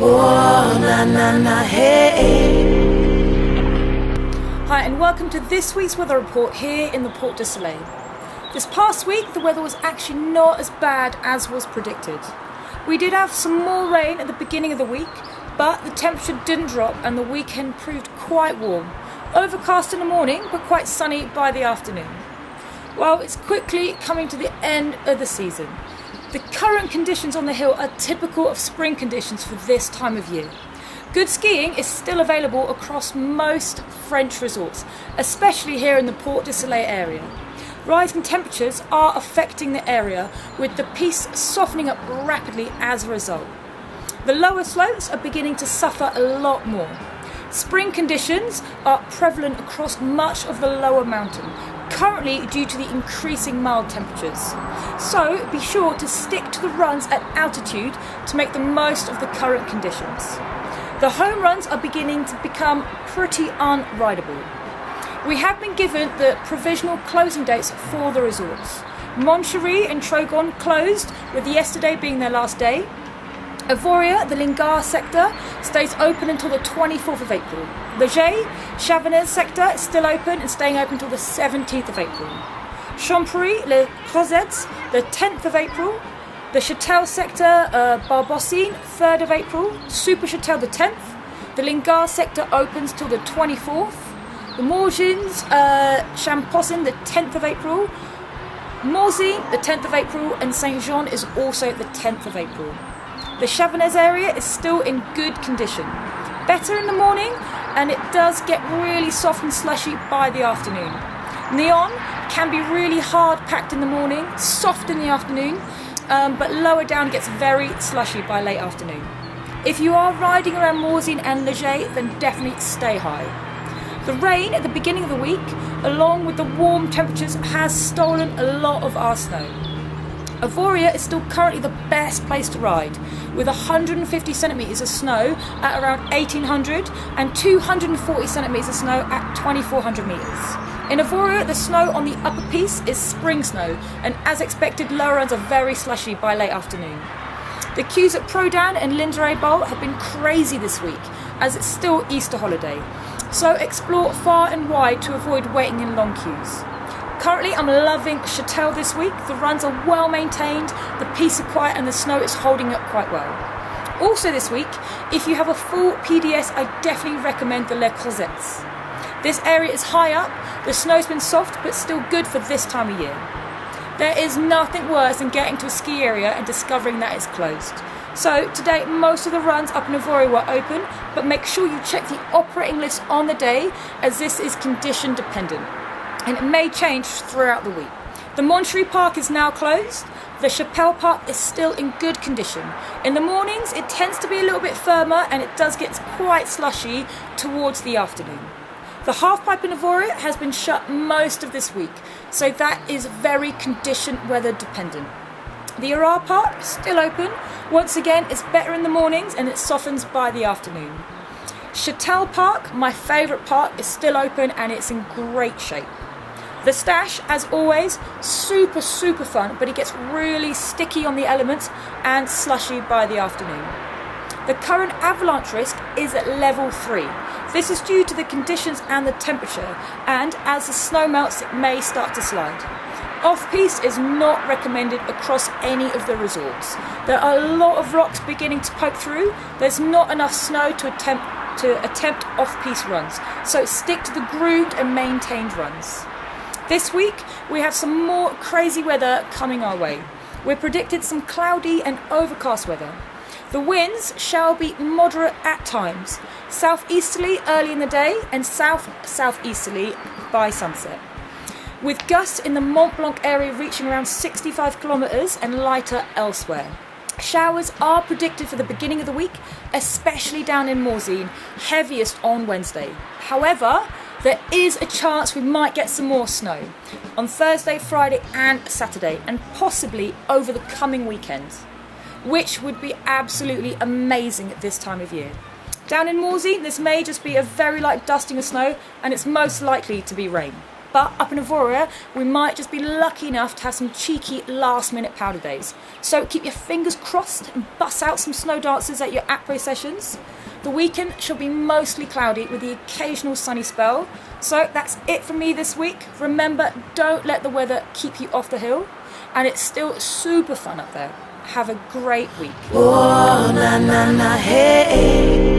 Oh, na na na, hey. Hi, and welcome to this week's weather report here in the Port du Soleil. This past week, the weather was actually not as bad as was predicted. We did have some more rain at the beginning of the week, but the temperature didn't drop and the weekend proved quite warm. Overcast in the morning, but quite sunny by the afternoon. Well, it's quickly coming to the end of the season. The current conditions on the hill are typical of spring conditions for this time of year. Good skiing is still available across most French resorts, especially here in the Port du Soleil area. Rising temperatures are affecting the area, with the piste softening up rapidly as a result. The lower slopes are beginning to suffer a lot more. Spring conditions are prevalent across much of the lower mountain, currently due to the increasing mild temperatures. So be sure to stick to the runs at altitude to make the most of the current conditions. The home runs are beginning to become pretty unrideable. We have been given the provisional closing dates for the resorts. Moncherie and Trogon closed, with yesterday being their last day. Avoriaz, the Lingard sector, stays open until the 24th of April. Le Jet, Chavannes sector is still open and staying open until the 17th of April. Champery, Les Crozettes, the 10th of April. The Châtel sector, Barbossine, 3rd of April. Super Châtel, the 10th. The Lingard sector opens till the 24th. The Morgins, Champosin, the 10th of April. Morzine, the 10th of April. And Saint-Jean is also the 10th of April. The Chavannes area is still in good condition. Better in the morning, and it does get really soft and slushy by the afternoon. Neon can be really hard packed in the morning, soft in the afternoon, but lower down gets very slushy by late afternoon. If you are riding around Morzine and Le Jet, then definitely stay high. The rain at the beginning of the week, along with the warm temperatures, has stolen a lot of our snow. Avoriaz is still currently the best place to ride, with 150 centimetres of snow at around 1800 and 240 centimetres of snow at 2400 metres. In Avoriaz, the snow on the upper piste is spring snow, and as expected, lower runs are very slushy by late afternoon. The queues at Prodan and Linderay Bowl have been crazy this week, as it's still Easter holiday, so explore far and wide to avoid waiting in long queues. Currently, I'm loving Châtel this week. The runs are well maintained, the piste are quiet, and the snow is holding up quite well. Also this week, if you have a full PDS, I definitely recommend the Les Crozettes. This area is high up, the snow's been soft, but still good for this time of year. There is nothing worse than getting to a ski area and discovering that it's closed. So today, most of the runs up in Avoriaz were open, but make sure you check the operating list on the day, as this is condition dependent, and it may change throughout the week. The Moncherie Park is now closed. The Chapelle Park is still in good condition. In the mornings, it tends to be a little bit firmer, and it does get quite slushy towards the afternoon. The halfpipe in Avoriaz has been shut most of this week, so that is very condition weather dependent. The Avoriaz Park is still open. Once again, it's better in the mornings and it softens by the afternoon. Châtel Park, my favourite park, is still open and it's in great shape. The Stash, as always, super fun, but it gets really sticky on the elements and slushy by the afternoon. The current avalanche risk is at level 3. This is due to the conditions and the temperature, and as the snow melts, it may start to slide. Off-piste is not recommended across any of the resorts. There are a lot of rocks beginning to poke through. There's not enough snow to attempt off-piste runs, so stick to the groomed and maintained runs. This week, we have some more crazy weather coming our way. We're predicted some cloudy and overcast weather. The winds shall be moderate at times, southeasterly early in the day and south-southeasterly by sunset, with gusts in the Mont Blanc area reaching around 65 kilometres and lighter elsewhere. Showers are predicted for the beginning of the week, especially down in Morzine, heaviest on Wednesday. However, there is a chance we might get some more snow on Thursday, Friday and Saturday, and possibly over the coming weekends, which would be absolutely amazing at this time of year. Down in Morzine, this may just be a very light dusting of snow, and it's most likely to be rain. But up in Avoriaz, we might just be lucky enough to have some cheeky last-minute powder days. So keep your fingers crossed and bust out some snow dances at your après sessions. The weekend shall be mostly cloudy with the occasional sunny spell. So that's it from me this week. Remember, don't let the weather keep you off the hill. And it's still super fun up there. Have a great week. Oh, na na na, hey.